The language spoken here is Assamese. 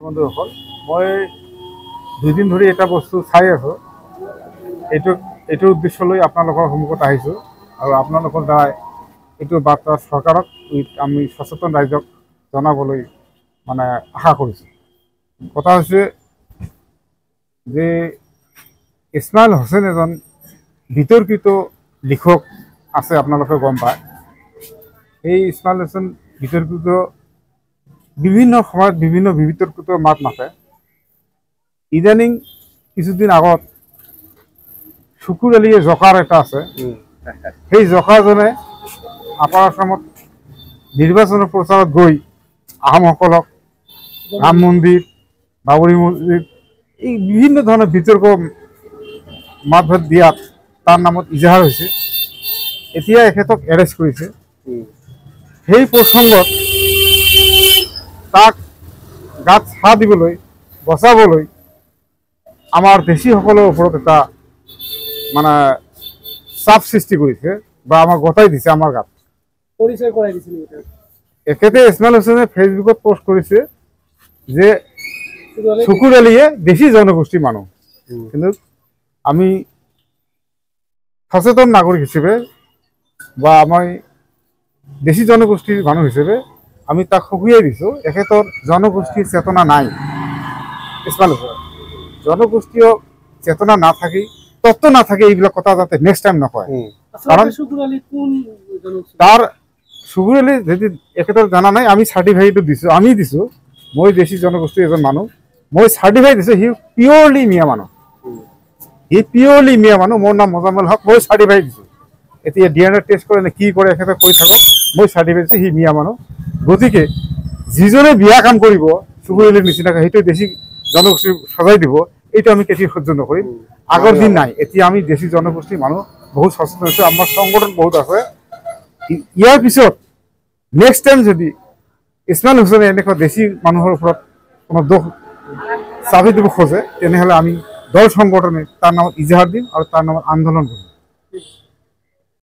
বন্ধুসকল মই দুদিন ধৰি এটা বস্তু চাই আছোঁ। এইটো উদ্দেশ্য লৈ আপোনালোকৰ সন্মুখত আহিছোঁ আৰু আপোনালোকৰ দ্বাৰাই এইটো বাৰ্তা চৰকাৰক আমি সচেতন ৰাইজক জনাবলৈ মানে আশা কৰিছোঁ। কথা হৈছে যে ইছমাইল হোসেন এজন বিতৰ্কিত লিখক আছে, আপোনালোকে গম পায়। এই ইছমাইল হোসেন বিতৰ্কিত বিভিন্ন সময়ত বিভিন্ন বিতৰ্কিত মাত মাতে। ইদানিং কিছুদিন আগত শুকুৰ আলীয়ে জকাৰ এটা আছে, সেই জকাজনে আপাৰ আছামত নিৰ্বাচনৰ প্ৰচাৰত গৈ আহোমসকলক ৰাম মন্দিৰ, বাবৰি মছজিদ এই বিভিন্ন ধৰণৰ বিতৰ্ক মাত ভাত দিয়াত তাৰ নামত ইজাহাৰ হৈছে। এতিয়া এখেতক এৰেষ্ট কৰিছে। সেই প্ৰসংগত তাক গাত ছাঁ দিবলৈ, বচাবলৈ আমাৰ দেশীসকলৰ ওপৰত এটা মানে চাপ সৃষ্টি কৰিছে বা আমাক গতাই দিছে আমাৰ গাত। পৰিচয় কৰাই দিছিল এখেতে ইছমাইল হোসেনে ফেচবুকত পোষ্ট কৰিছে যে শুকুৰ আলীয়ে দেশী জনগোষ্ঠীৰ মানুহ, কিন্তু আমি সচেতন নাগৰিক হিচাপে বা আমি দেশী জনগোষ্ঠীৰ মানুহ হিচাপে আমি তাক সকীয়াই দিছোঁ। এখেতৰ জনগোষ্ঠীৰ চেতনা নাই। ইছমাইল হোসেন জনগোষ্ঠীয় চেতনা নাথাকি, তত্ত্ব নাথাকে, এইবিলাক কথা যাতে নেক্সট টাইম নকয়। কাৰণ তাৰ শুকুৰ আলী যদি এখেতৰ জানা নাই, আমি চাৰ্টিফাইডটো দিছোঁ, আমি দিছোঁ। মই দেশী জনগোষ্ঠীৰ এজন মানুহ, মই চাৰ্টিফাই দিছোঁ। সি পিয়ৰলি মিয়া মানুহ, মোৰ নাম মোজাম্মেল হক, মই চাৰ্টিফাই দিছোঁ। এতিয়া DNA টেষ্ট কৰে নে কি কৰে এখেতে কৰি থাকক, মই চাৰ্টিফাই দিছোঁ সি মিয়া মানুহ। গতিকে যিজনে বিয়া কাম কৰিব শুকুৰ আলীৰ নিচিনাকৈ, সেইটো দেশী জনগোষ্ঠী সজাই দিব, এইটো আমি কেতিয়াও সহ্য নকৰিম। আগৰ দিন নাই, এতিয়া আমি দেশী জনগোষ্ঠীৰ মানুহ বহুত সচেতন হৈছোঁ, আমাৰ সংগঠন বহুত আছে। ইয়াৰ পিছত নেক্সট টাইম যদি ইছমাইল হোসেনে এনেকুৱা দেশী মানুহৰ ওপৰত কোনো দোষ চাপি দিব খোজে, তেনেহ'লে আমি দল সংগঠনে তাৰ নামত ইজাহাৰ দিম আৰু তাৰ নামত আন্দোলন কৰিম।